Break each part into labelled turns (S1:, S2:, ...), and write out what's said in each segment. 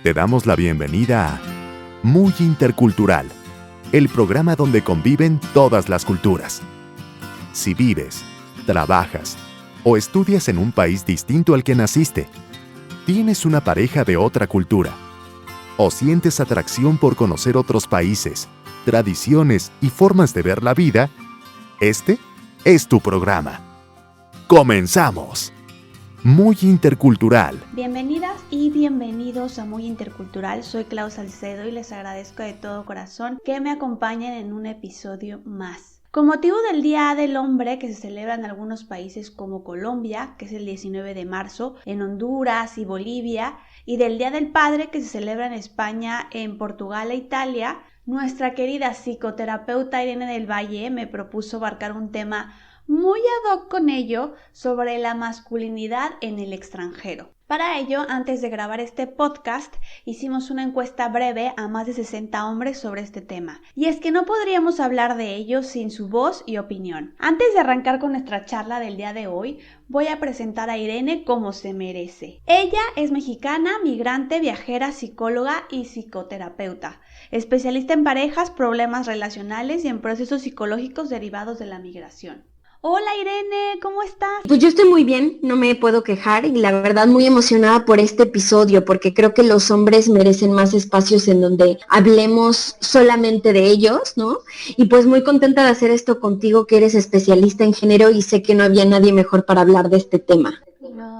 S1: Te damos la bienvenida a Muy Intercultural, el programa donde conviven todas las culturas. Si vives, trabajas o estudias en un país distinto al que naciste, tienes una pareja de otra cultura, o sientes atracción por conocer otros países, tradiciones y formas de ver la vida, este es tu programa. ¡Comenzamos! Muy Intercultural.
S2: Bienvenidas y bienvenidos a Muy Intercultural. Soy Clau Salcedo y les agradezco de todo corazón que me acompañen en un episodio más. Con motivo del Día del Hombre, que se celebra en algunos países como Colombia, que es el 19 de marzo, en Honduras y Bolivia, y del Día del Padre, que se celebra en España, en Portugal e Italia, nuestra querida psicoterapeuta Irene del Valle me propuso abarcar un tema muy ad hoc con ello sobre la masculinidad en el extranjero. Para ello, antes de grabar este podcast, hicimos una encuesta breve a más de 60 hombres sobre este tema. Y es que no podríamos hablar de ello sin su voz y opinión. Antes de arrancar con nuestra charla del día de hoy, voy a presentar a Irene como se merece. Ella es mexicana, migrante, viajera, psicóloga y psicoterapeuta. Especialista en parejas, problemas relacionales y en procesos psicológicos derivados de la migración. Hola Irene, ¿cómo estás?
S3: Pues yo estoy muy bien, no me puedo quejar y la verdad muy emocionada por este episodio porque creo que los hombres merecen más espacios en donde hablemos solamente de ellos, ¿no? Y pues muy contenta de hacer esto contigo que eres especialista en género y sé que no había nadie mejor para hablar de este tema.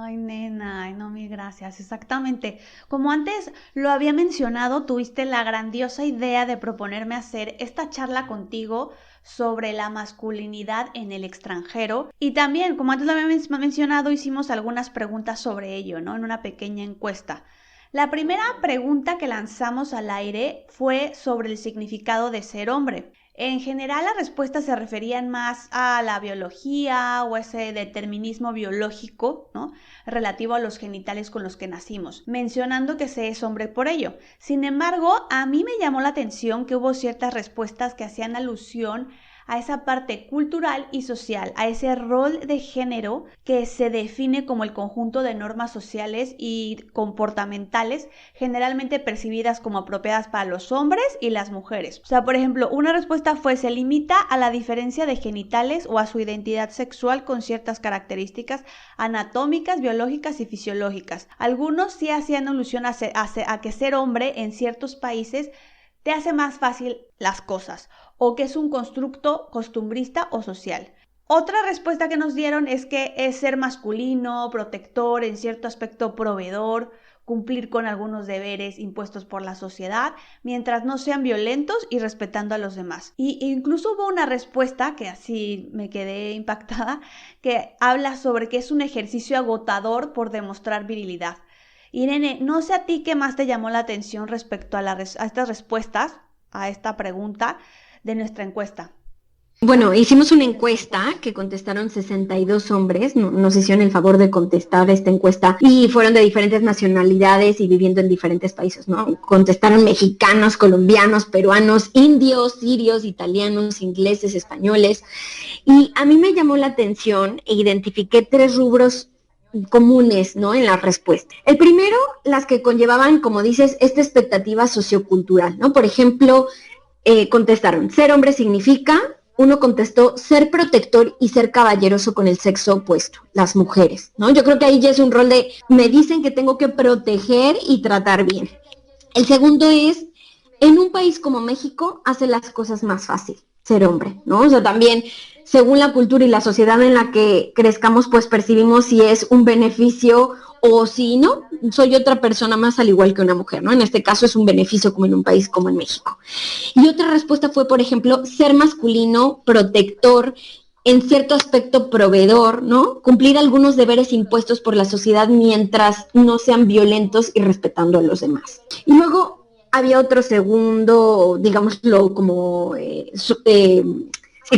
S2: Ay, nena, ay, no, mil gracias, exactamente. Como antes lo había mencionado, tuviste la grandiosa idea de proponerme hacer esta charla contigo sobre la masculinidad en el extranjero y también, como antes lo había mencionado, hicimos algunas preguntas sobre ello, ¿no? En una pequeña encuesta. La primera pregunta que lanzamos al aire fue sobre el significado de ser hombre. En general, las respuestas se referían más a la biología o ese determinismo biológico, ¿no? Relativo a los genitales con los que nacimos, mencionando que se es hombre por ello. Sin embargo, a mí me llamó la atención que hubo ciertas respuestas que hacían alusión a esa parte cultural y social, a ese rol de género que se define como el conjunto de normas sociales y comportamentales generalmente percibidas como apropiadas para los hombres y las mujeres. O sea, por ejemplo, una respuesta fue: se limita a la diferencia de genitales o a su identidad sexual con ciertas características anatómicas, biológicas y fisiológicas. Algunos sí hacían alusión a que ser hombre en ciertos países te hace más fácil las cosas, o que es un constructo costumbrista o social. Otra respuesta que nos dieron es que es ser masculino, protector, en cierto aspecto proveedor, cumplir con algunos deberes impuestos por la sociedad, mientras no sean violentos y respetando a los demás. Y incluso hubo una respuesta, que así me quedé impactada, que habla sobre que es un ejercicio agotador por demostrar virilidad. Irene, no sé a ti qué más te llamó la atención respecto a estas respuestas, a esta pregunta de nuestra encuesta.
S3: Bueno, hicimos una encuesta que contestaron 62 hombres, nos hicieron el favor de contestar esta encuesta y fueron de diferentes nacionalidades y viviendo en diferentes países, ¿no? Contestaron mexicanos, colombianos, peruanos, indios, sirios, italianos, ingleses, españoles y a mí me llamó la atención e identifiqué 3 rubros comunes, ¿no? En la respuesta. El primero, las que conllevaban, como dices, esta expectativa sociocultural, ¿no? Por ejemplo, contestaron, ser hombre significa, uno contestó, ser protector y ser caballeroso con el sexo opuesto, las mujeres, ¿no? Yo creo que ahí ya es un rol de, me dicen que tengo que proteger y tratar bien. El segundo es, en un país como México, hace las cosas más fácil ser hombre, ¿no? O sea, también, según la cultura y la sociedad en la que crezcamos, pues percibimos si es un beneficio o si no, soy otra persona más al igual que una mujer, ¿no? En este caso es un beneficio como en un país como en México. Y otra respuesta fue, por ejemplo, ser masculino, protector, en cierto aspecto proveedor, ¿no? Cumplir algunos deberes impuestos por la sociedad mientras no sean violentos y respetando a los demás. Y luego había otro segundo, digámoslo, como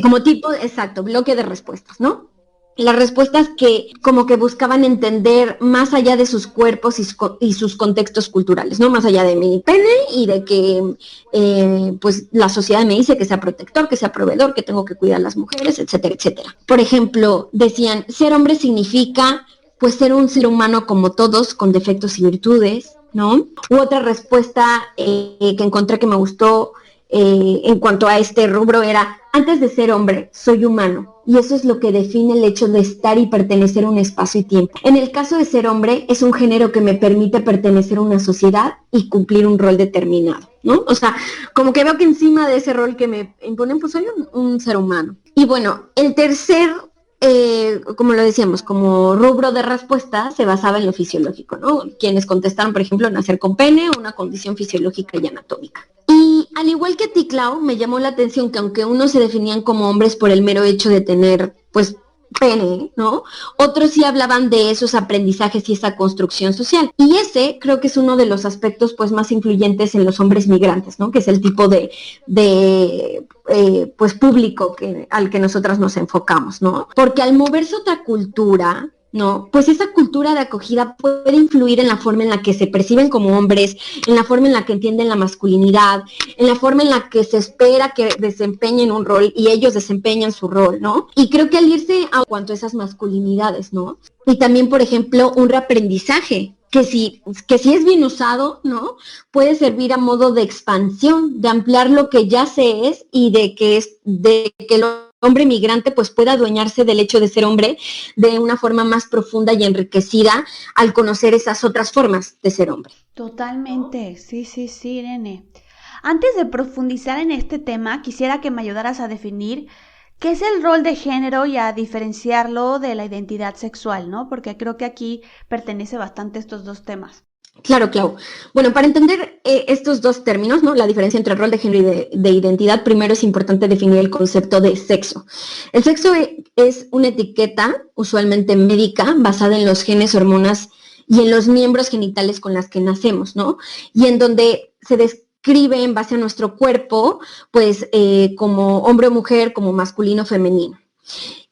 S3: como tipo, exacto, bloque de respuestas, ¿no? Las respuestas que como que buscaban entender más allá de sus cuerpos y sus contextos culturales, ¿no? Más allá de mi pene y de que pues la sociedad me dice que sea protector, que sea proveedor, que tengo que cuidar a las mujeres, etcétera, etcétera. Por ejemplo, decían, ser hombre significa pues ser un ser humano como todos, con defectos y virtudes, ¿no? U otra respuesta que encontré que me gustó en cuanto a este rubro era, antes de ser hombre, soy humano. Y eso es lo que define el hecho de estar y pertenecer a un espacio y tiempo. En el caso de ser hombre, es un género que me permite pertenecer a una sociedad y cumplir un rol determinado, ¿no? O sea, como que veo que encima de ese rol que me imponen, pues soy un ser humano. Y bueno, el tercer como lo decíamos, como rubro de respuesta se basaba en lo fisiológico, ¿no? Quienes contestaron, por ejemplo, nacer con pene o una condición fisiológica y anatómica. Y al igual que a ti, Clau, me llamó la atención que aunque unos se definían como hombres por el mero hecho de tener, pues, pene, ¿no? Otros sí hablaban de esos aprendizajes y esa construcción social. Y ese creo que es uno de los aspectos pues más influyentes en los hombres migrantes, ¿no? Que es el tipo de pues público al que nosotras nos enfocamos, ¿no? Porque al moverse otra cultura, ¿no? Pues esa cultura de acogida puede influir en la forma en la que se perciben como hombres, en la forma en la que entienden la masculinidad, en la forma en la que se espera que desempeñen un rol y ellos desempeñan su rol, ¿no? Y creo que al irse a cuanto a esas masculinidades, ¿no? Y también, por ejemplo, un reaprendizaje, que si es bien usado, ¿no? Puede servir a modo de expansión, de ampliar lo que ya se es y de que el hombre migrante pues pueda adueñarse del hecho de ser hombre de una forma más profunda y enriquecida al conocer esas otras formas de ser hombre.
S2: Totalmente, sí, Irene. Antes de profundizar en este tema, quisiera que me ayudaras a definir qué es el rol de género y a diferenciarlo de la identidad sexual, ¿no? Porque creo que aquí pertenece bastante estos dos temas.
S3: Claro, Clau. Bueno, para entender estos dos términos, ¿no? La diferencia entre rol de género y de identidad, primero es importante definir el concepto de sexo. El sexo es una etiqueta, usualmente médica, basada en los genes, hormonas y en los miembros genitales con las que nacemos, ¿no? Y en donde se describe en base a nuestro cuerpo, pues como hombre o mujer, como masculino o femenino.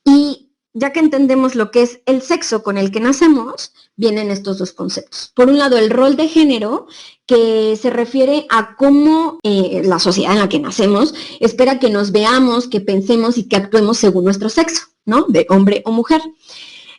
S3: Y ya que entendemos lo que es el sexo con el que nacemos, vienen estos dos conceptos. Por un lado, el rol de género, que se refiere a cómo la sociedad en la que nacemos espera que nos veamos, que pensemos y que actuemos según nuestro sexo, ¿no? De hombre o mujer.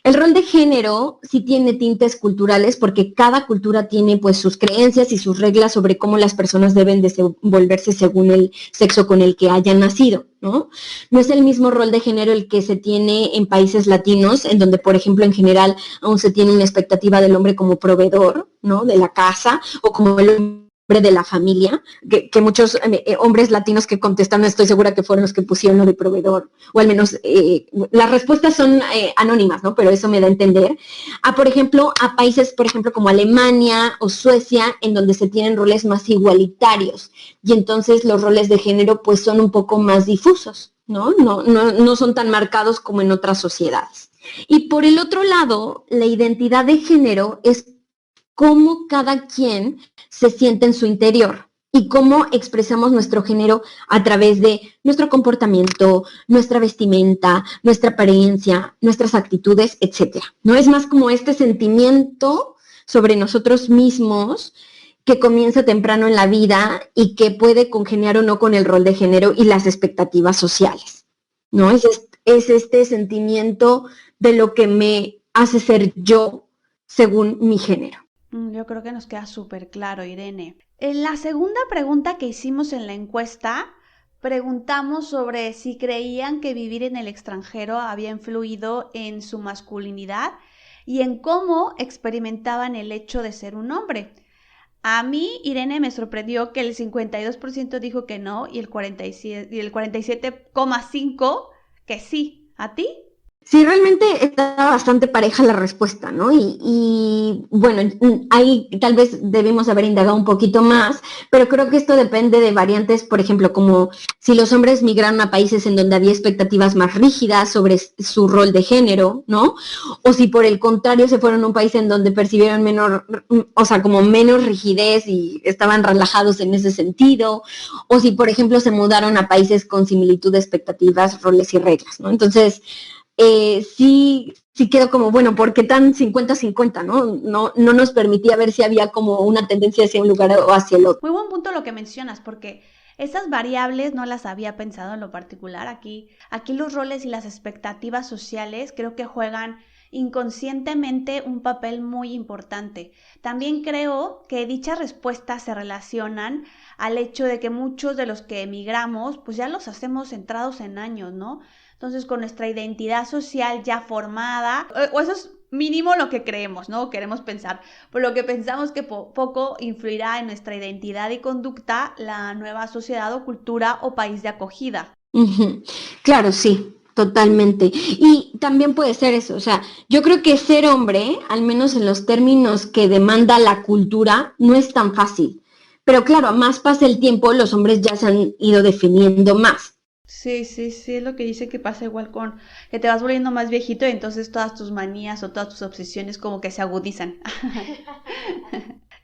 S3: El rol de género sí tiene tintes culturales porque cada cultura tiene pues sus creencias y sus reglas sobre cómo las personas deben desenvolverse según el sexo con el que hayan nacido, ¿no? No es el mismo rol de género el que se tiene en países latinos, en donde, por ejemplo, en general aún se tiene una expectativa del hombre como proveedor, ¿no? De la casa o como el hombre de la familia, que muchos hombres latinos que contestaron, estoy segura que fueron los que pusieron lo de proveedor, o al menos las respuestas son anónimas, ¿no? Pero eso me da a entender. Por ejemplo, a países, por ejemplo, como Alemania o Suecia, en donde se tienen roles más igualitarios, y entonces los roles de género pues son un poco más difusos, ¿no? No son tan marcados como en otras sociedades. Y por el otro lado, la identidad de género es cómo cada quien se siente en su interior y cómo expresamos nuestro género a través de nuestro comportamiento, nuestra vestimenta, nuestra apariencia, nuestras actitudes, etc. No es más como este sentimiento sobre nosotros mismos que comienza temprano en la vida y que puede congeniar o no con el rol de género y las expectativas sociales, ¿no? Es este sentimiento de lo que me hace ser yo según mi género.
S2: Yo creo que nos queda súper claro, Irene. En la segunda pregunta que hicimos en la encuesta, preguntamos sobre si creían que vivir en el extranjero había influido en su masculinidad y en cómo experimentaban el hecho de ser un hombre. A mí, Irene, me sorprendió que el 52% dijo que no y el 47,5% que sí. ¿A ti?
S3: Sí, realmente está bastante pareja la respuesta, ¿no? Y bueno, ahí tal vez debimos haber indagado un poquito más, pero creo que esto depende de variantes, por ejemplo, como si los hombres migraron a países en donde había expectativas más rígidas sobre su rol de género, ¿no? O si por el contrario se fueron a un país en donde percibieron como menos rigidez y estaban relajados en ese sentido, o si, por ejemplo, se mudaron a países con similitud de expectativas, roles y reglas, ¿no? Entonces, sí quedó como, bueno, ¿por qué tan 50-50, no? No nos permitía ver si había como una tendencia hacia un lugar o hacia el otro.
S2: Muy buen punto lo que mencionas, porque estas variables no las había pensado en lo particular. Aquí los roles y las expectativas sociales creo que juegan inconscientemente un papel muy importante. También creo que dichas respuestas se relacionan al hecho de que muchos de los que emigramos, pues ya los hacemos centrados en años, ¿no? Entonces, con nuestra identidad social ya formada, o eso es mínimo lo que creemos, ¿no? Queremos pensar, por lo que pensamos que poco influirá en nuestra identidad y conducta la nueva sociedad o cultura o país de acogida.
S3: Uh-huh. Claro, sí, totalmente. Y también puede ser eso, o sea, yo creo que ser hombre, al menos en los términos que demanda la cultura, no es tan fácil. Pero claro, a más pasa el tiempo, los hombres ya se han ido definiendo más.
S2: Sí, sí, sí, es lo que dice que pasa igual con que te vas volviendo más viejito y entonces todas tus manías o todas tus obsesiones como que se agudizan.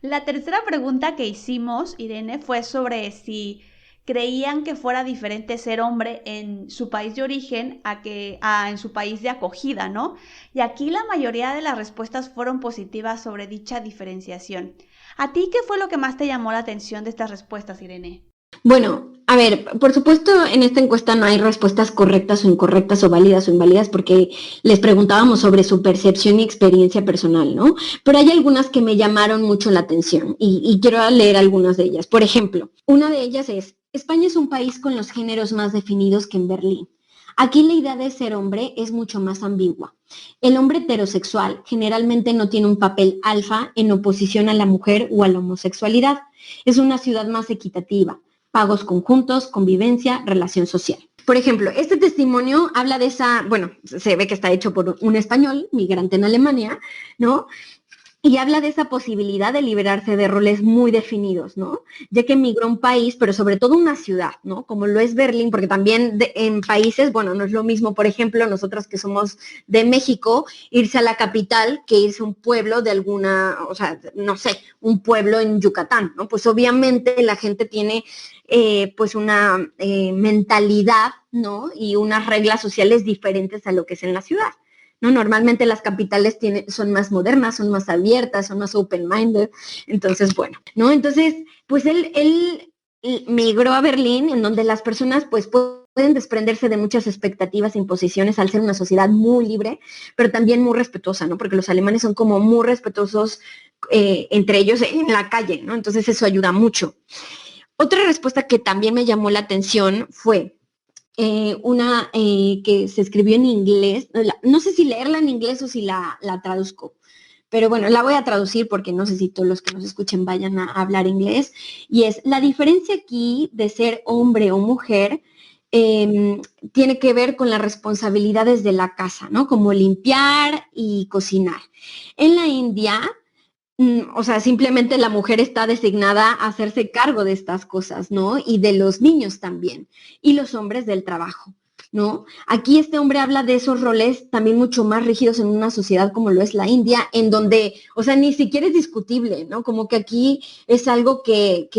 S2: La tercera pregunta que hicimos, Irene, fue sobre si creían que fuera diferente ser hombre en su país de origen a en su país de acogida, ¿no? Y aquí la mayoría de las respuestas fueron positivas sobre dicha diferenciación. ¿A ti qué fue lo que más te llamó la atención de estas respuestas, Irene?
S3: Bueno, a ver, por supuesto en esta encuesta no hay respuestas correctas o incorrectas o válidas o inválidas porque les preguntábamos sobre su percepción y experiencia personal, ¿no? Pero hay algunas que me llamaron mucho la atención y quiero leer algunas de ellas. Por ejemplo, una de ellas es, España es un país con los géneros más definidos que en Berlín. Aquí la idea de ser hombre es mucho más ambigua. El hombre heterosexual generalmente no tiene un papel alfa en oposición a la mujer o a la homosexualidad. Es una ciudad más equitativa. Pagos conjuntos, convivencia, relación social. Por ejemplo, este testimonio habla de se ve que está hecho por un español, migrante en Alemania, ¿no? Y habla de esa posibilidad de liberarse de roles muy definidos, ¿no? Ya que emigró a un país, pero sobre todo una ciudad, ¿no? Como lo es Berlín, porque también en países, no es lo mismo, por ejemplo, nosotros que somos de México, irse a la capital que irse a un pueblo de un pueblo en Yucatán, ¿no? Pues obviamente la gente tiene una mentalidad, ¿no? Y unas reglas sociales diferentes a lo que es en la ciudad. ¿No? Normalmente las capitales son más modernas, son más abiertas, son más open-minded, entonces, ¿no? Entonces, pues él migró a Berlín, en donde las personas, pues, pueden desprenderse de muchas expectativas e imposiciones al ser una sociedad muy libre, pero también muy respetuosa, ¿no? Porque los alemanes son como muy respetuosos entre ellos en la calle, ¿no? Entonces eso ayuda mucho. Otra respuesta que también me llamó la atención fue una que se escribió en inglés, no sé si leerla en inglés o si la traduzco, pero bueno, la voy a traducir porque no sé si todos los que nos escuchen vayan a hablar inglés, y es, la diferencia aquí de ser hombre o mujer tiene que ver con las responsabilidades de la casa, ¿no? Como limpiar y cocinar. En la India, o sea, simplemente la mujer está designada a hacerse cargo de estas cosas, ¿no? Y de los niños también, y los hombres del trabajo, ¿no? Aquí este hombre habla de esos roles también mucho más rígidos en una sociedad como lo es la India, en donde, o sea, ni siquiera es discutible, ¿no? Como que aquí es algo que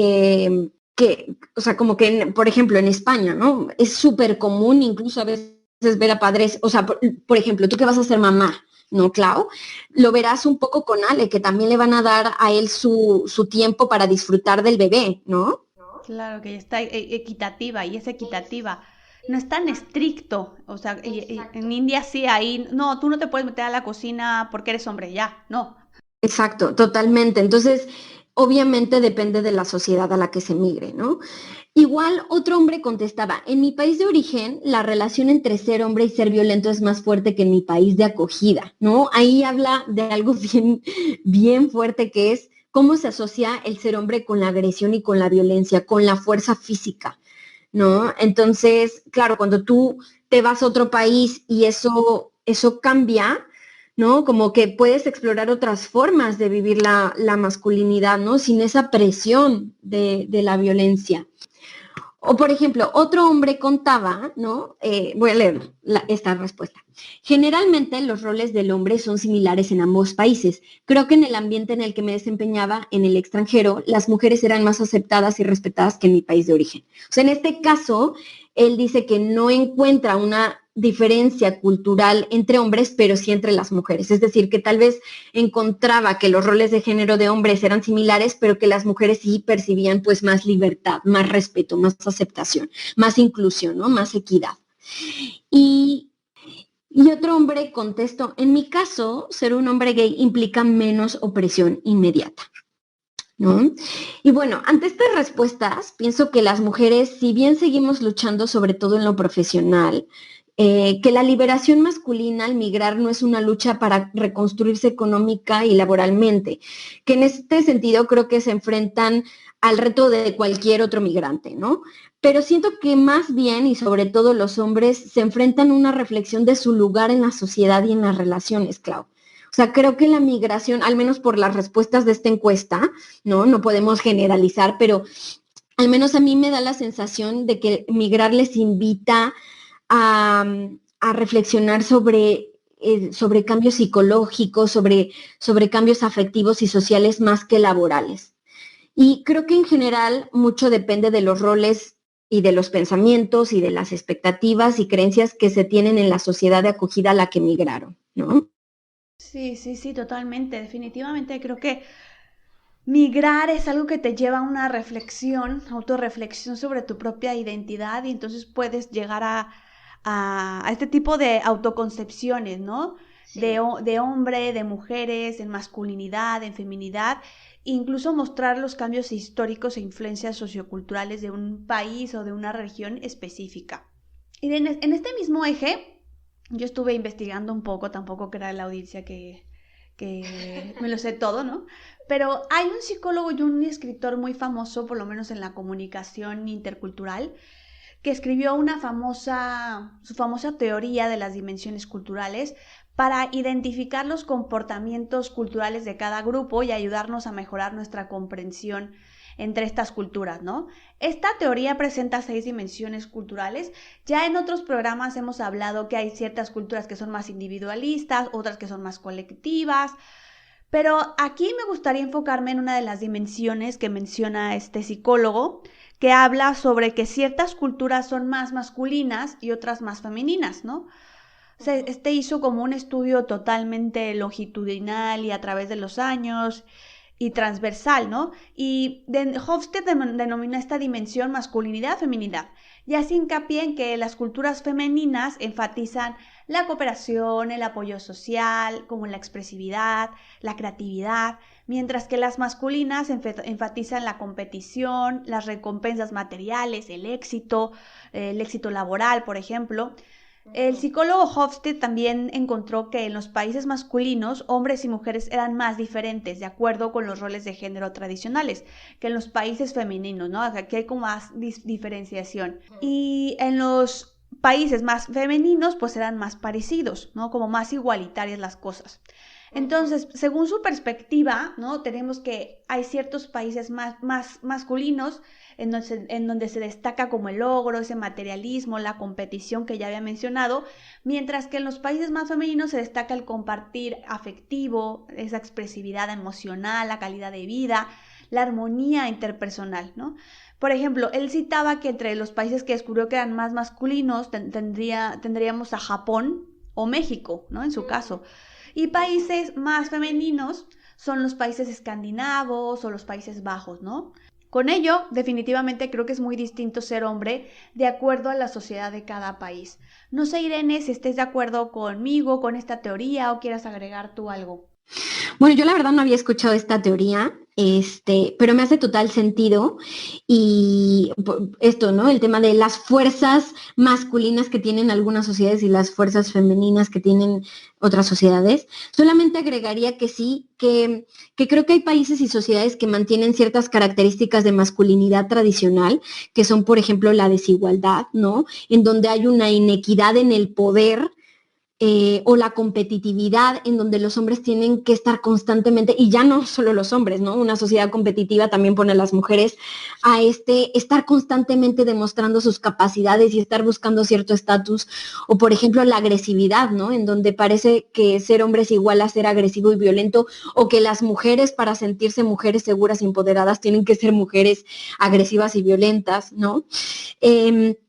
S3: o sea, como que, por ejemplo, en España, ¿no? Es súper común incluso a veces ver a padres, o sea, por ejemplo, tú que vas a ser mamá, ¿no, Clau? Lo verás un poco con Ale, que también le van a dar a él su tiempo para disfrutar del bebé, ¿no?
S2: Claro, que está equitativa y es equitativa. No es tan estricto, o sea, en India sí, ahí, no, tú no te puedes meter a la cocina porque eres hombre, ya, no.
S3: Exacto, totalmente. Entonces, obviamente depende de la sociedad a la que se migre, ¿no? Igual otro hombre contestaba, en mi país de origen, la relación entre ser hombre y ser violento es más fuerte que en mi país de acogida, ¿no? Ahí habla de algo bien, bien fuerte que es cómo se asocia el ser hombre con la agresión y con la violencia, con la fuerza física, ¿no? Entonces, claro, cuando tú te vas a otro país y eso cambia, ¿no? Como que puedes explorar otras formas de vivir la masculinidad, ¿no? Sin esa presión de la violencia. O, por ejemplo, otro hombre contaba, ¿no? Voy a leer esta respuesta. Generalmente los roles del hombre son similares en ambos países. Creo que en el ambiente en el que me desempeñaba, en el extranjero, las mujeres eran más aceptadas y respetadas que en mi país de origen. O sea, en este caso, él dice que no encuentra una diferencia cultural entre hombres, pero sí entre las mujeres. Es decir, que tal vez encontraba que los roles de género de hombres eran similares, pero que las mujeres sí percibían pues más libertad, más respeto, más aceptación, más inclusión, ¿no? Más equidad. Y Y otro hombre contestó, en mi caso, ser un hombre gay implica menos opresión inmediata, ¿no? Y bueno, ante estas respuestas, pienso que las mujeres, si bien seguimos luchando sobre todo en lo profesional, que la liberación masculina al migrar no es una lucha para reconstruirse económica y laboralmente, que en este sentido creo que se enfrentan al reto de cualquier otro migrante, ¿no? Pero siento que más bien, y sobre todo los hombres, se enfrentan a una reflexión de su lugar en la sociedad y en las relaciones, Clau. O sea, creo que la migración, al menos por las respuestas de esta encuesta, no podemos generalizar, pero al menos a mí me da la sensación de que migrar les invita a, a reflexionar sobre cambios psicológicos, sobre cambios afectivos y sociales más que laborales. Y creo que en general mucho depende de los roles y de los pensamientos y de las expectativas y creencias que se tienen en la sociedad de acogida a la que migraron, ¿no?
S2: Sí, totalmente. Definitivamente creo que migrar es algo que te lleva a una reflexión, autorreflexión sobre tu propia identidad y entonces puedes llegar a este tipo de autoconcepciones, ¿no?
S3: Sí.
S2: De hombre, de mujeres, en masculinidad, en feminidad, incluso mostrar los cambios históricos e influencias socioculturales de un país o de una región específica. Y en este mismo eje, yo estuve investigando un poco, tampoco que era la audiencia que me lo sé todo, ¿no? Pero hay un psicólogo y un escritor muy famoso, por lo menos en la comunicación intercultural, que escribió su famosa teoría de las dimensiones culturales para identificar los comportamientos culturales de cada grupo y ayudarnos a mejorar nuestra comprensión entre estas culturas, ¿no? Esta teoría presenta 6 dimensiones culturales. Ya en otros programas hemos hablado que hay ciertas culturas que son más individualistas, otras que son más colectivas, pero aquí me gustaría enfocarme en una de las dimensiones que menciona este psicólogo, que habla sobre que ciertas culturas son más masculinas y otras más femeninas, ¿no? O sea, este hizo como un estudio totalmente longitudinal y a través de los años y transversal, ¿no? Y Hofstede denomina esta dimensión masculinidad, feminidad, y hace hincapié en que las culturas femeninas enfatizan la cooperación, el apoyo social, como la expresividad, la creatividad, mientras que las masculinas enfatizan la competición, las recompensas materiales, el éxito laboral, por ejemplo. El psicólogo Hofstede también encontró que en los países masculinos, hombres y mujeres eran más diferentes, de acuerdo con los roles de género tradicionales, que en los países femeninos, ¿no? Aquí hay como más diferenciación. Y en los países más femeninos, pues eran más parecidos, ¿no? Como más igualitarias las cosas. Entonces, según su perspectiva, ¿no? Tenemos que hay ciertos países más masculinos en donde se destaca como el logro, ese materialismo, la competición que ya había mencionado, mientras que en los países más femeninos se destaca el compartir afectivo, esa expresividad emocional, la calidad de vida, la armonía interpersonal, ¿no? Por ejemplo, él citaba que entre los países que descubrió que eran más masculinos tendríamos a Japón o México, ¿no? En su caso. Y países más femeninos son los países escandinavos o los Países Bajos, ¿no? Con ello, definitivamente creo que es muy distinto ser hombre de acuerdo a la sociedad de cada país. No sé, Irene, si estés de acuerdo conmigo, con esta teoría o quieras agregar tú algo.
S3: Bueno, yo la verdad no había escuchado esta teoría, pero me hace total sentido y esto, ¿no? El tema de las fuerzas masculinas que tienen algunas sociedades y las fuerzas femeninas que tienen otras sociedades. Solamente agregaría que sí, que creo que hay países y sociedades que mantienen ciertas características de masculinidad tradicional, que son, por ejemplo, la desigualdad, ¿no? En donde hay una inequidad en el poder, o la competitividad en donde los hombres tienen que estar constantemente, y ya no solo los hombres, ¿no? Una sociedad competitiva también pone a las mujeres a estar constantemente demostrando sus capacidades y estar buscando cierto estatus, o por ejemplo la agresividad, ¿no? En donde parece que ser hombre es igual a ser agresivo y violento, o que las mujeres para sentirse mujeres seguras y empoderadas tienen que ser mujeres agresivas y violentas, ¿no?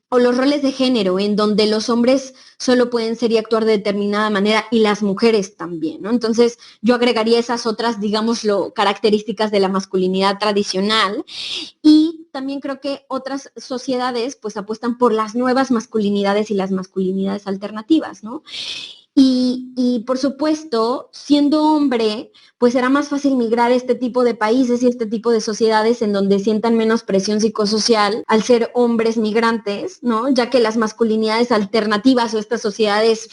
S3: O los roles de género, en donde los hombres solo pueden ser y actuar de determinada manera y las mujeres también, ¿no? Entonces yo agregaría esas otras, digámoslo, características de la masculinidad tradicional, y también creo que otras sociedades pues apuestan por las nuevas masculinidades y las masculinidades alternativas, ¿no? Y por supuesto, siendo hombre, pues será más fácil migrar a este tipo de países y este tipo de sociedades en donde sientan menos presión psicosocial al ser hombres migrantes, ¿no? Ya que las masculinidades alternativas o estas sociedades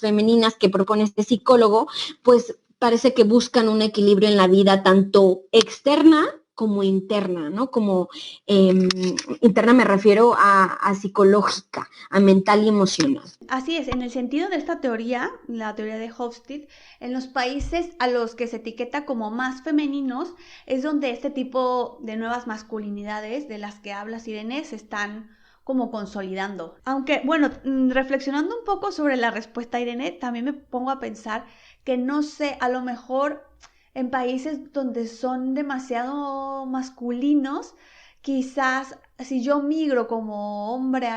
S3: femeninas que propone este psicólogo, pues parece que buscan un equilibrio en la vida tanto externa como interna, ¿no? Como interna me refiero a psicológica, a mental y emocional.
S2: Así es, en el sentido de esta teoría, la teoría de Hofstede, en los países a los que se etiqueta como más femeninos, es donde este tipo de nuevas masculinidades de las que hablas, Irene, se están como consolidando. Aunque, bueno, reflexionando un poco sobre la respuesta, Irene, también me pongo a pensar que no sé, a lo mejor en países donde son demasiado masculinos, quizás si yo migro como hombre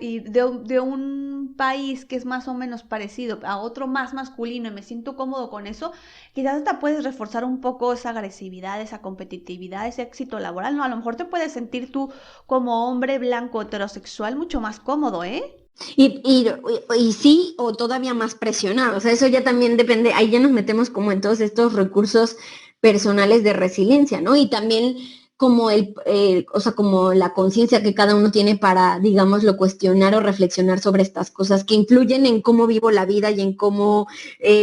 S2: y de un país que es más o menos parecido a otro más masculino y me siento cómodo con eso, quizás hasta puedes reforzar un poco esa agresividad, esa competitividad, ese éxito laboral, ¿no? A lo mejor te puedes sentir tú como hombre blanco heterosexual mucho más cómodo, ¿eh?
S3: Y sí, o todavía más presionado. O sea, eso ya también depende, ahí ya nos metemos como en todos estos recursos personales de resiliencia, ¿no? Y también como o sea, como la conciencia que cada uno tiene para, digámoslo, cuestionar o reflexionar sobre estas cosas que influyen en cómo vivo la vida y en cómo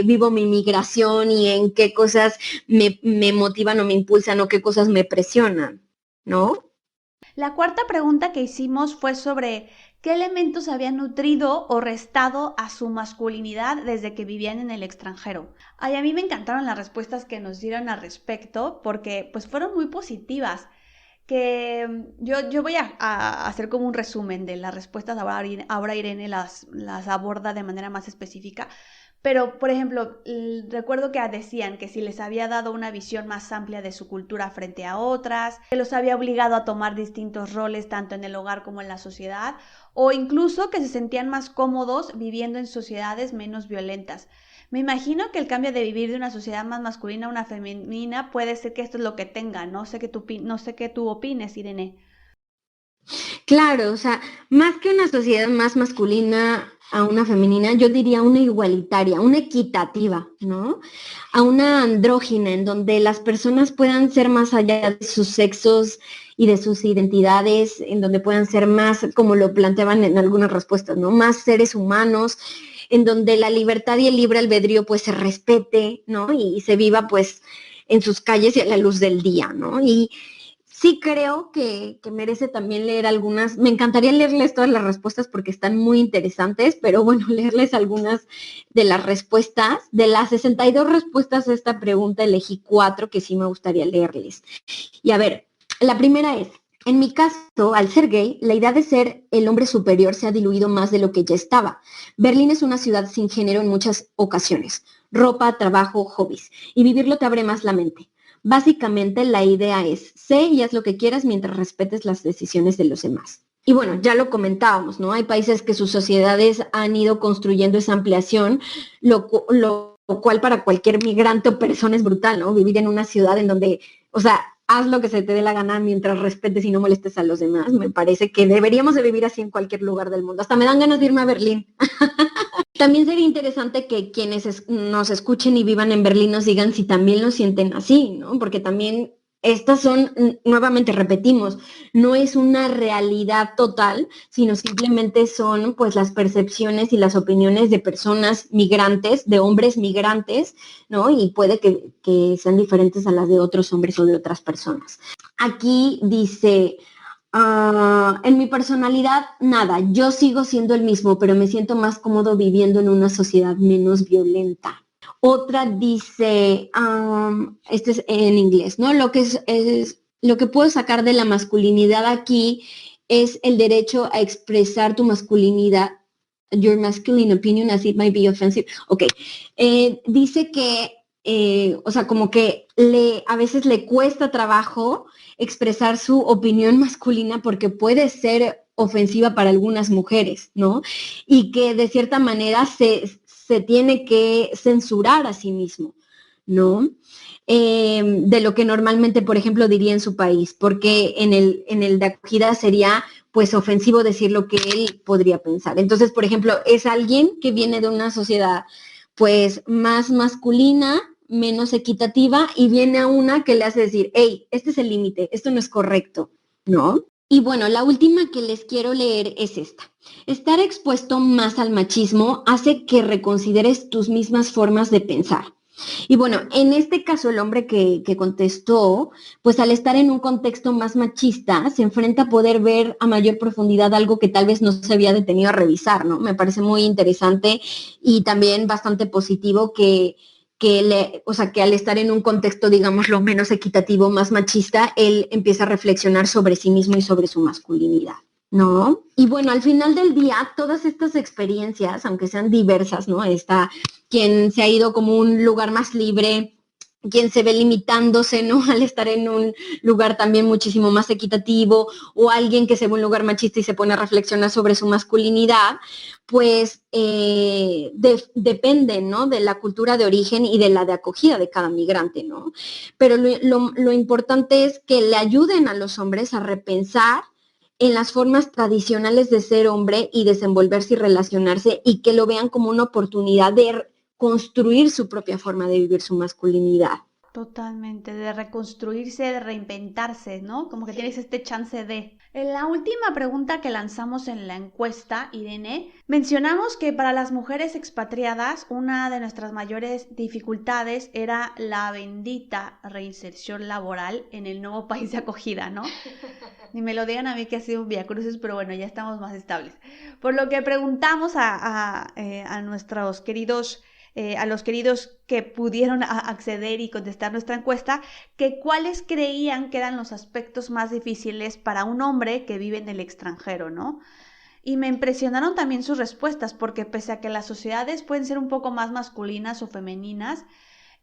S3: vivo mi migración y en qué cosas me motivan o me impulsan o qué cosas me presionan, ¿no?
S2: La cuarta pregunta que hicimos fue sobre qué elementos habían nutrido o restado a su masculinidad desde que vivían en el extranjero. Ay, a mí me encantaron las respuestas que nos dieron al respecto porque pues fueron muy positivas. Que yo voy a hacer como un resumen de las respuestas, ahora Irene las aborda de manera más específica. Pero, por ejemplo, recuerdo que decían que si les había dado una visión más amplia de su cultura frente a otras, que los había obligado a tomar distintos roles tanto en el hogar como en la sociedad, o incluso que se sentían más cómodos viviendo en sociedades menos violentas. Me imagino que el cambio de vivir de una sociedad más masculina a una femenina puede ser que esto es lo que tenga. No sé qué tú opines, Irene.
S3: Claro, o sea, más que una sociedad más masculina a una femenina, yo diría una igualitaria, una equitativa, ¿no? A una andrógina, en donde las personas puedan ser más allá de sus sexos y de sus identidades, en donde puedan ser más, como lo planteaban en algunas respuestas, ¿no? Más seres humanos, en donde la libertad y el libre albedrío pues se respete, ¿no? Y se viva pues en sus calles y a la luz del día, ¿no? Y sí creo que merece también leer algunas, me encantaría leerles todas las respuestas porque están muy interesantes, pero bueno, leerles algunas de las respuestas. De las 62 respuestas a esta pregunta elegí 4 que sí me gustaría leerles. Y a ver, la primera es, en mi caso, al ser gay, la idea de ser el hombre superior se ha diluido más de lo que ya estaba. Berlín es una ciudad sin género en muchas ocasiones. Ropa, trabajo, hobbies. Y vivirlo te abre más la mente. Básicamente la idea es, sé y haz lo que quieras mientras respetes las decisiones de los demás. Y bueno, ya lo comentábamos, ¿no? Hay países que sus sociedades han ido construyendo esa ampliación, lo cual para cualquier migrante o persona es brutal, ¿no? Vivir en una ciudad en donde, o sea, haz lo que se te dé la gana mientras respetes y no molestes a los demás. Me parece que deberíamos de vivir así en cualquier lugar del mundo. Hasta me dan ganas de irme a Berlín. También sería interesante que quienes nos escuchen y vivan en Berlín nos digan si también lo sienten así, ¿no? Porque también estas son, nuevamente repetimos, no es una realidad total, sino simplemente son pues las percepciones y las opiniones de personas migrantes, de hombres migrantes, ¿no? Y puede que sean diferentes a las de otros hombres o de otras personas. Aquí dice... en mi personalidad, nada, yo sigo siendo el mismo, pero me siento más cómodo viviendo en una sociedad menos violenta. Otra dice, este es en inglés, ¿no? Lo que puedo sacar de la masculinidad aquí es el derecho a expresar tu masculinidad, your masculine opinion as it might be offensive. Ok, dice que, o sea, como que a veces le cuesta trabajo expresar su opinión masculina porque puede ser ofensiva para algunas mujeres, ¿no? Y que de cierta manera se tiene que censurar a sí mismo, ¿no? De lo que normalmente, por ejemplo, diría en su país, porque en el de acogida sería pues ofensivo decir lo que él podría pensar. Entonces, por ejemplo, es alguien que viene de una sociedad pues más masculina, menos equitativa, y viene a una que le hace decir, hey, este es el límite, esto no es correcto, ¿no? Y bueno, la última que les quiero leer es esta. Estar expuesto más al machismo hace que reconsideres tus mismas formas de pensar. Y bueno, en este caso el hombre que contestó, pues al estar en un contexto más machista, se enfrenta a poder ver a mayor profundidad algo que tal vez no se había detenido a revisar, ¿no? Me parece muy interesante y también bastante positivo que al estar en un contexto, digamos, lo menos equitativo, más machista, él empieza a reflexionar sobre sí mismo y sobre su masculinidad, ¿no? Y bueno, al final del día, todas estas experiencias, aunque sean diversas, ¿no? Está quien se ha ido como un lugar más libre, quien se ve limitándose, ¿no? Al estar en un lugar también muchísimo más equitativo, o alguien que se ve un lugar machista y se pone a reflexionar sobre su masculinidad, pues depende, ¿no? De la cultura de origen y de la de acogida de cada migrante, ¿no? Pero lo importante es que le ayuden a los hombres a repensar en las formas tradicionales de ser hombre y desenvolverse y relacionarse, y que lo vean como una oportunidad de construir su propia forma de vivir su masculinidad.
S2: Totalmente, de reconstruirse, de reinventarse, ¿no? Como que tienes este chance de... En la última pregunta que lanzamos en la encuesta, Irene, mencionamos que para las mujeres expatriadas una de nuestras mayores dificultades era la bendita reinserción laboral en el nuevo país de acogida, ¿no? Ni me lo digan a mí que ha sido un viacrucis, pero bueno, ya estamos más estables. Por lo que preguntamos a nuestros queridos... a los queridos que pudieron acceder y contestar nuestra encuesta, que cuáles creían que eran los aspectos más difíciles para un hombre que vive en el extranjero, ¿no? Y me impresionaron también sus respuestas, porque pese a que las sociedades pueden ser un poco más masculinas o femeninas,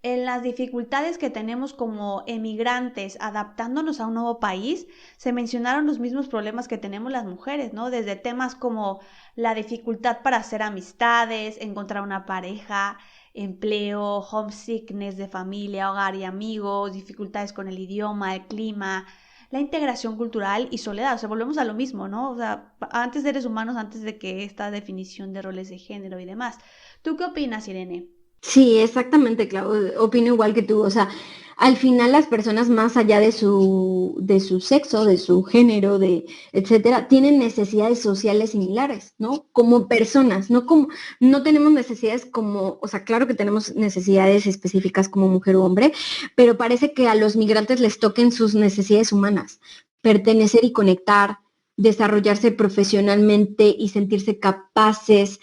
S2: en las dificultades que tenemos como emigrantes adaptándonos a un nuevo país, se mencionaron los mismos problemas que tenemos las mujeres, ¿no? Desde temas como la dificultad para hacer amistades, encontrar una pareja, empleo, homesickness de familia, hogar y amigos, dificultades con el idioma, el clima, la integración cultural y soledad. O sea, volvemos a lo mismo, ¿no? O sea, antes de seres humanos, antes de que esta definición de roles de género y demás. ¿Tú qué opinas, Irene?
S3: Sí, exactamente, Clau. Opino igual que tú. O sea, al final las personas más allá de su sexo, de su género, etcétera, tienen necesidades sociales similares, ¿no? Como personas, no tenemos necesidades como, o sea, claro que tenemos necesidades específicas como mujer o hombre, pero parece que a los migrantes les toquen sus necesidades humanas, pertenecer y conectar, desarrollarse profesionalmente y sentirse capaces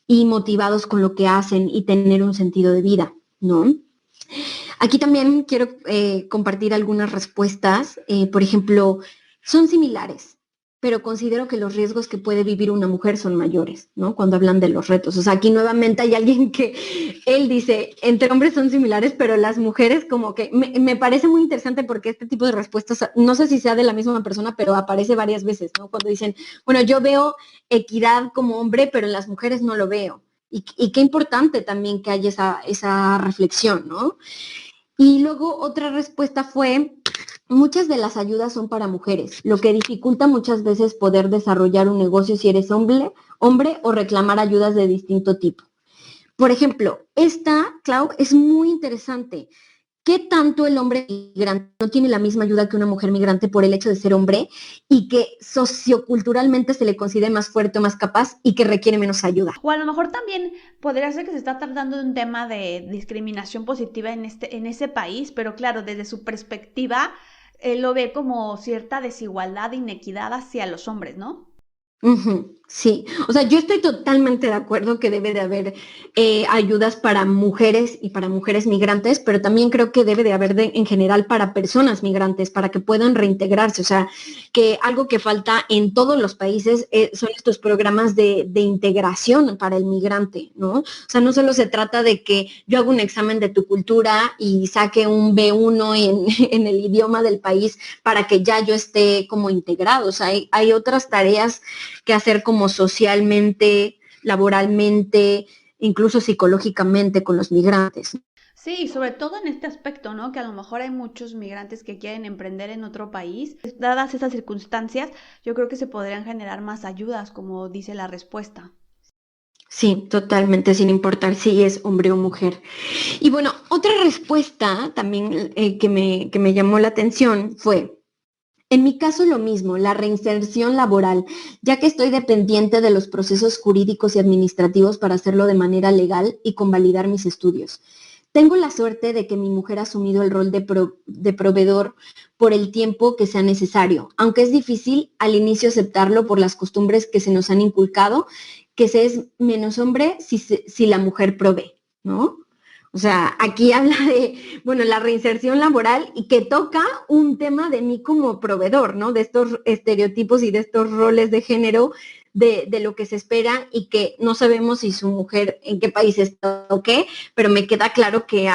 S3: y motivados con lo que hacen y tener un sentido de vida, ¿no? Aquí también quiero compartir algunas respuestas. Por ejemplo, son similares, pero considero que los riesgos que puede vivir una mujer son mayores, ¿no? Cuando hablan de los retos. O sea, aquí nuevamente hay alguien que él dice, entre hombres son similares, pero las mujeres como que me parece muy interesante, porque este tipo de respuestas, no sé si sea de la misma persona, pero aparece varias veces, ¿no? Cuando dicen, bueno, yo veo equidad como hombre, pero en las mujeres no lo veo. Y qué importante también que haya esa reflexión, ¿no? Y luego otra respuesta fue, muchas de las ayudas son para mujeres, lo que dificulta muchas veces poder desarrollar un negocio si eres hombre o reclamar ayudas de distinto tipo. Por ejemplo, esta, Clau, es muy interesante. ¿Qué tanto el hombre migrante no tiene la misma ayuda que una mujer migrante por el hecho de ser hombre, y que socioculturalmente se le considere más fuerte o más capaz y que requiere menos ayuda?
S2: O a lo mejor también podría ser que se está tratando de un tema de discriminación positiva en ese país, pero claro, desde su perspectiva, él lo ve como cierta desigualdad, inequidad hacia los hombres, ¿no?
S3: Sí, o sea, yo estoy totalmente de acuerdo que debe de haber ayudas para mujeres y para mujeres migrantes, pero también creo que debe de haber en general para personas migrantes, para que puedan reintegrarse. O sea, que algo que falta en todos los países son estos programas de integración para el migrante, ¿no? O sea, no solo se trata de que yo haga un examen de tu cultura y saque un B1 en el idioma del país para que ya yo esté como integrado. O sea, hay otras tareas que hacer como socialmente, laboralmente, incluso psicológicamente con los migrantes.
S2: Sí, sobre todo en este aspecto, ¿no? Que a lo mejor hay muchos migrantes que quieren emprender en otro país. Dadas esas circunstancias, yo creo que se podrían generar más ayudas, como dice la respuesta.
S3: Sí, totalmente, sin importar si es hombre o mujer. Y bueno, otra respuesta también que me llamó la atención fue, en mi caso lo mismo, la reinserción laboral, ya que estoy dependiente de los procesos jurídicos y administrativos para hacerlo de manera legal y convalidar mis estudios. Tengo la suerte de que mi mujer ha asumido el rol de proveedor por el tiempo que sea necesario, aunque es difícil al inicio aceptarlo por las costumbres que se nos han inculcado, que se es menos hombre si la mujer provee, ¿no? O sea, aquí habla de, bueno, la reinserción laboral y que toca un tema de mí como proveedor, ¿no? De estos estereotipos y de estos roles de género, de lo que se espera y que no sabemos si su mujer en qué país está o qué, pero me queda claro que,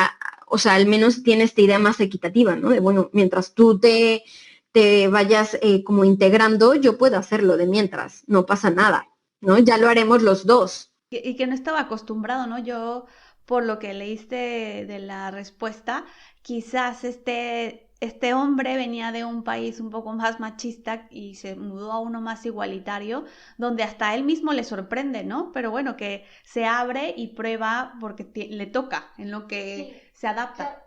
S3: o sea, al menos tiene esta idea más equitativa, ¿no? De, bueno, mientras tú te vayas como integrando, yo puedo hacerlo de mientras, no pasa nada, ¿no? Ya lo haremos los dos.
S2: Y que no estaba acostumbrado, ¿no? Yo, por lo que leíste de la respuesta, quizás este hombre venía de un país un poco más machista y se mudó a uno más igualitario, donde hasta él mismo le sorprende, ¿no? Pero bueno, que se abre y prueba porque le toca, en lo que se adapta.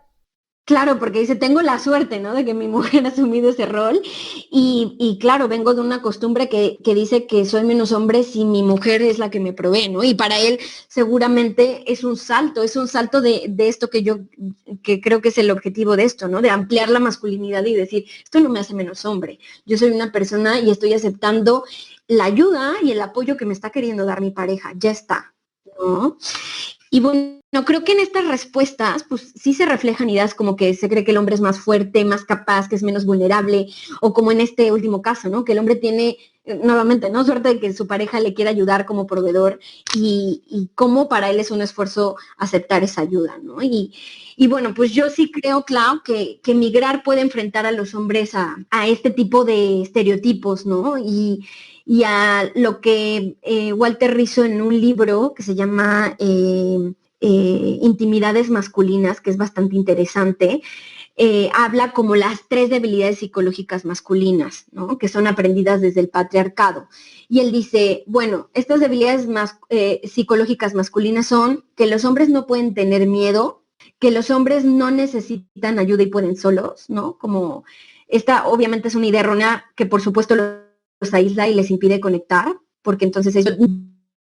S3: Claro, porque dice, tengo la suerte, ¿no? De que mi mujer ha asumido ese rol y claro, vengo de una costumbre que dice que soy menos hombre si mi mujer es la que me provee, ¿no? Y para él seguramente es un salto de esto que creo que es el objetivo de esto, ¿no? De ampliar la masculinidad y decir, esto no me hace menos hombre, yo soy una persona y estoy aceptando la ayuda y el apoyo que me está queriendo dar mi pareja, ya está, ¿no? Y bueno, creo que en estas respuestas, pues sí se reflejan ideas como que se cree que el hombre es más fuerte, más capaz, que es menos vulnerable, o como en este último caso, ¿no? Que el hombre tiene, nuevamente, ¿no? Suerte de que su pareja le quiera ayudar como proveedor y cómo para él es un esfuerzo aceptar esa ayuda, ¿no? Y bueno, pues yo sí creo, Clau, que migrar puede enfrentar a los hombres a este tipo de estereotipos, ¿no? Y a lo que Walter Rizzo en un libro que se llama Intimidades masculinas, que es bastante interesante, habla como las 3 debilidades psicológicas masculinas, ¿no? Que son aprendidas desde el patriarcado. Y él dice, bueno, estas debilidades psicológicas masculinas son que los hombres no pueden tener miedo, que los hombres no necesitan ayuda y pueden solos, ¿no? Como esta obviamente es una idea errónea que por supuesto los aísla y les impide conectar, porque entonces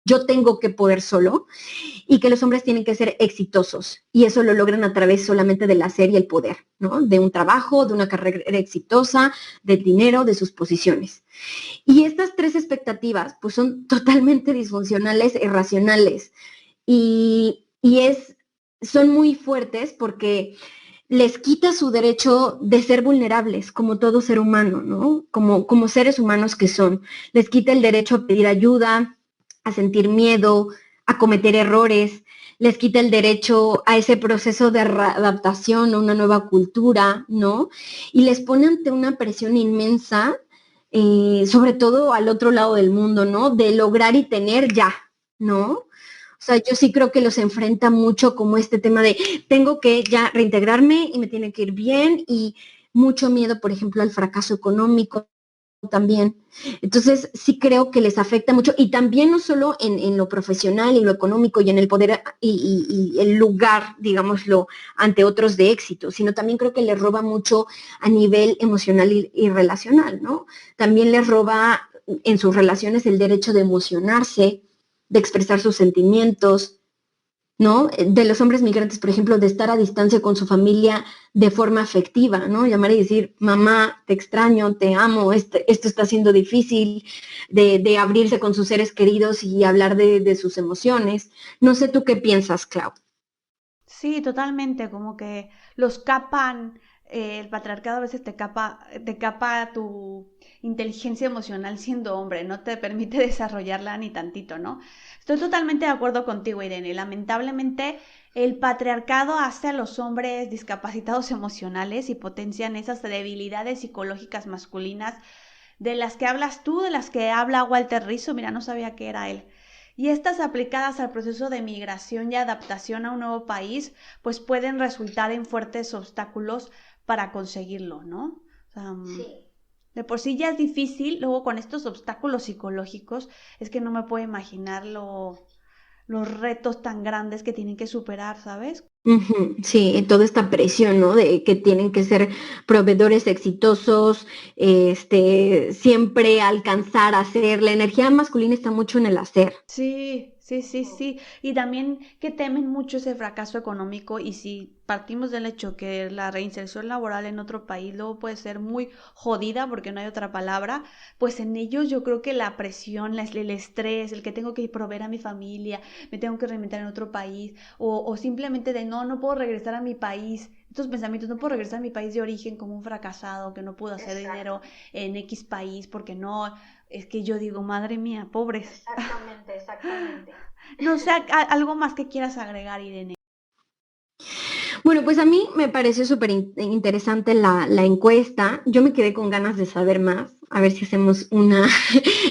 S3: yo tengo que poder solo, y que los hombres tienen que ser exitosos, y eso lo logran a través solamente del hacer y el poder, ¿no? De un trabajo, de una carrera exitosa, del dinero, de sus posiciones. Y estas 3 expectativas, pues son totalmente disfuncionales e irracionales, y son muy fuertes porque les quita su derecho de ser vulnerables, como todo ser humano, ¿no? Como seres humanos que son. Les quita el derecho a pedir ayuda, a sentir miedo, a cometer errores, les quita el derecho a ese proceso de adaptación a una nueva cultura, ¿no? Y les pone ante una presión inmensa, sobre todo al otro lado del mundo, ¿no? De lograr y tener ya, ¿no? O sea, yo sí creo que los enfrenta mucho como este tema de tengo que ya reintegrarme y me tiene que ir bien y mucho miedo, por ejemplo, al fracaso económico también. Entonces, sí creo que les afecta mucho y también no solo en lo profesional y lo económico y en el poder y el lugar, digámoslo, ante otros de éxito, sino también creo que les roba mucho a nivel emocional y relacional, ¿no? También les roba en sus relaciones el derecho de emocionarse, de expresar sus sentimientos, ¿no? De los hombres migrantes, por ejemplo, de estar a distancia con su familia de forma afectiva, ¿no? Llamar y decir, mamá, te extraño, te amo, esto está siendo difícil, de abrirse con sus seres queridos y hablar de sus emociones. No sé tú qué piensas, Clau.
S2: Sí, totalmente, como que los capan, el patriarcado a veces te capa tu inteligencia emocional siendo hombre, no te permite desarrollarla ni tantito, ¿no? Estoy totalmente de acuerdo contigo, Irene. Lamentablemente, el patriarcado hace a los hombres discapacitados emocionales y potencian esas debilidades psicológicas masculinas de las que hablas tú, de las que habla Walter Rizzo, mira, no sabía que era él. y estas aplicadas al proceso de migración y adaptación a un nuevo país, pues pueden resultar en fuertes obstáculos para conseguirlo, ¿no? O sea,
S3: Sí.
S2: de por sí ya es difícil, luego con estos obstáculos psicológicos, es que no me puedo imaginar los retos tan grandes que tienen que superar, ¿sabes?
S3: Ujú, sí, toda esta presión, ¿no? De que tienen que ser proveedores exitosos, siempre alcanzar a hacer. La energía masculina está mucho en el hacer.
S2: Sí, sí, sí, sí. Y también que temen mucho ese fracaso económico y si partimos del hecho que la reinserción laboral en otro país luego puede ser muy jodida porque no hay otra palabra, pues en ellos yo creo que la presión, el estrés, el que tengo que proveer a mi familia, me tengo que reinventar en otro país o simplemente de no puedo regresar a mi país. Estos pensamientos, no puedo regresar a mi país de origen como un fracasado, que no pudo hacer dinero
S3: Exacto.
S2: en X país porque no, es que yo digo, madre mía, pobres.
S3: Exactamente, exactamente.
S2: No sé, algo más que quieras agregar, Irene.
S3: Bueno, pues a mí me pareció súper interesante la encuesta. Yo me quedé con ganas de saber más. A ver si hacemos una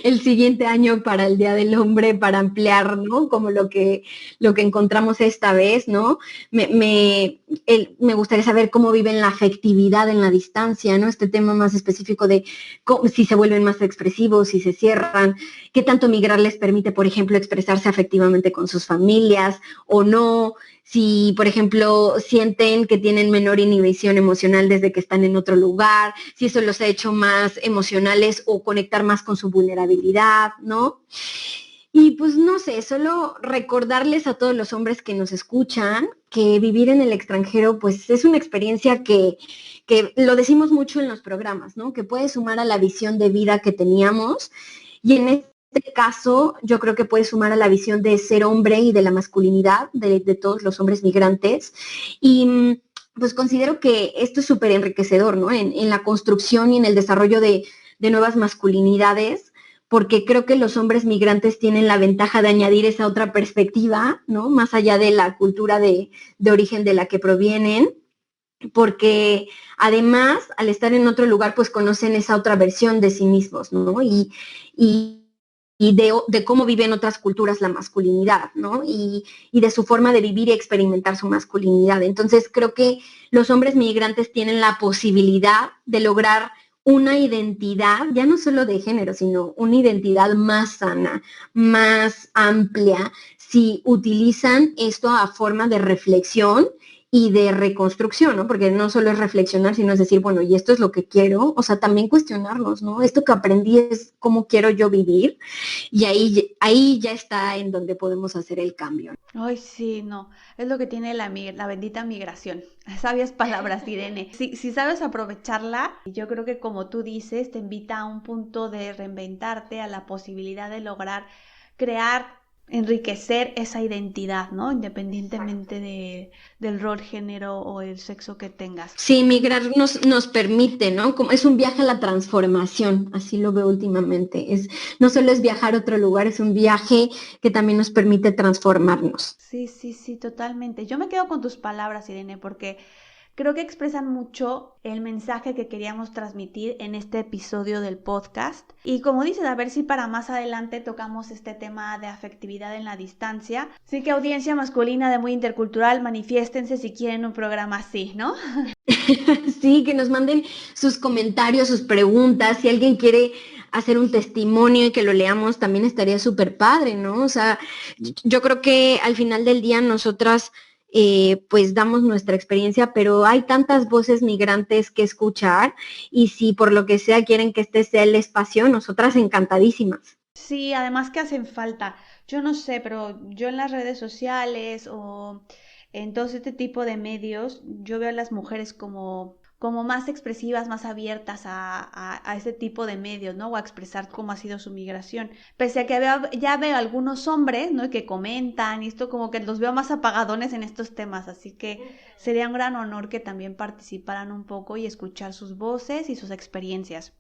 S3: el siguiente año para el Día del Hombre, para ampliar, ¿no? Como lo que encontramos esta vez, ¿no? Me gustaría saber cómo viven la afectividad en la distancia, ¿no? Este tema más específico de si se vuelven más expresivos, si se cierran, qué tanto migrar les permite, por ejemplo, expresarse afectivamente con sus familias o no, si, por ejemplo, sienten que tienen menor inhibición emocional desde que están en otro lugar, si eso los ha hecho más emocionales o conectar más con su vulnerabilidad, ¿no? Y pues no sé, solo recordarles a todos los hombres que nos escuchan que vivir en el extranjero pues es una experiencia que lo decimos mucho en los programas, ¿no? Que puede sumar a la visión de vida que teníamos y en este caso yo creo que puede sumar a la visión de ser hombre y de la masculinidad de todos los hombres migrantes y pues considero que esto es súper enriquecedor, ¿no? En la construcción y en el desarrollo de nuevas masculinidades porque creo que los hombres migrantes tienen la ventaja de añadir esa otra perspectiva, ¿no? Más allá de la cultura de origen de la que provienen, porque además, al estar en otro lugar, pues conocen esa otra versión de sí mismos, ¿no? Y, y de cómo viven otras culturas la masculinidad, ¿no? Y de su forma de vivir y experimentar su masculinidad. Entonces, creo que los hombres migrantes tienen la posibilidad de lograr una identidad, ya no solo de género, sino una identidad más sana, más amplia, si utilizan esto a forma de reflexión y de reconstrucción, ¿no? Porque no solo es reflexionar, sino es decir, bueno, y esto es lo que quiero, o sea, también cuestionarnos, ¿no? Esto que aprendí es cómo quiero yo vivir y ahí ya está en donde podemos hacer el cambio.
S2: Ay, sí, no, es lo que tiene la bendita migración. Sabias palabras, Irene. Si sabes aprovecharla, yo creo que como tú dices, te invita a un punto de reinventarte, a la posibilidad de lograr crear, enriquecer esa identidad, ¿no? Independientemente del rol, género o el sexo que tengas.
S3: Sí, migrar nos permite, ¿no? Como es un viaje a la transformación, así lo veo últimamente. No solo es viajar a otro lugar, es un viaje que también nos permite transformarnos.
S2: Sí, sí, sí, totalmente. Yo me quedo con tus palabras, Irene, porque creo que expresan mucho el mensaje que queríamos transmitir en este episodio del podcast. Y como dices, a ver si para más adelante tocamos este tema de afectividad en la distancia. Así que audiencia masculina de Muy Intercultural, manifiéstense si quieren un programa así, ¿no?
S3: Sí, que nos manden sus comentarios, sus preguntas. Si alguien quiere hacer un testimonio y que lo leamos, también estaría súper padre, ¿no? O sea, yo creo que al final del día nosotras pues damos nuestra experiencia, pero hay tantas voces migrantes que escuchar y si por lo que sea quieren que este sea el espacio, nosotras encantadísimas.
S2: Sí, además que hacen falta. Yo no sé, pero yo en las redes sociales o en todo este tipo de medios, yo veo a las mujeres como más expresivas, más abiertas a ese tipo de medios, ¿no? O a expresar cómo ha sido su migración. Pese a que ya veo algunos hombres, ¿no? Que comentan y esto como que los veo más apagadones en estos temas, así que sería un gran honor que también participaran un poco y escuchar sus voces y sus experiencias.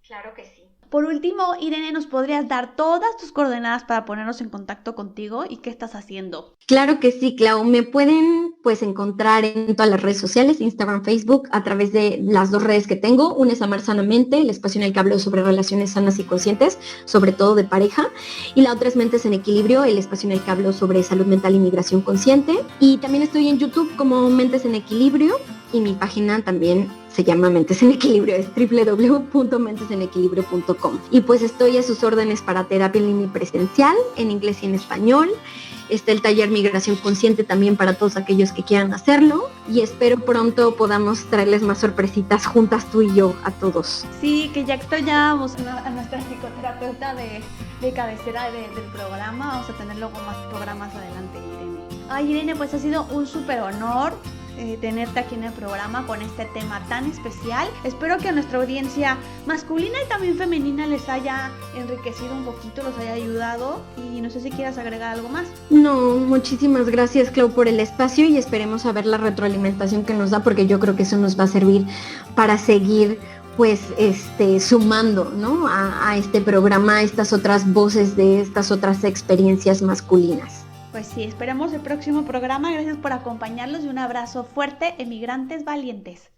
S3: Claro que sí.
S2: Por último, Irene, ¿nos podrías dar todas tus coordenadas para ponernos en contacto contigo y qué estás haciendo?
S3: Claro que sí, Clau. Me pueden encontrar en todas las redes sociales, Instagram, Facebook, a través de las 2 redes que tengo. Una es Amar Sanamente, el espacio en el que hablo sobre relaciones sanas y conscientes, sobre todo de pareja. Y la otra es Mentes en Equilibrio, el espacio en el que hablo sobre salud mental y migración consciente. Y también estoy en YouTube como Mentes en Equilibrio. Y mi página también se llama Mentes en Equilibrio, es www.mentesenequilibrio.com. Y pues estoy a sus órdenes para terapia en línea y presencial, en inglés y en español. Está el taller Migración Consciente también para todos aquellos que quieran hacerlo. Y espero pronto podamos traerles más sorpresitas juntas tú y yo a todos.
S2: Sí, que ya extrañábamos a nuestra psicoterapeuta de cabecera del programa. Vamos a tener luego más programas adelante, Irene. Ay, Irene, pues ha sido un súper honor tenerte aquí en el programa con este tema tan especial. Espero que a nuestra audiencia masculina y también femenina les haya enriquecido un poquito, los haya ayudado, y no sé si quieras agregar algo más.
S3: No, muchísimas gracias, Clau, por el espacio, y esperemos a ver la retroalimentación que nos da, porque yo creo que eso nos va a servir para seguir sumando, ¿no? a este programa, a estas otras voces de estas otras experiencias masculinas.
S2: Pues sí, esperemos el próximo programa. Gracias por acompañarlos y un abrazo fuerte, emigrantes valientes.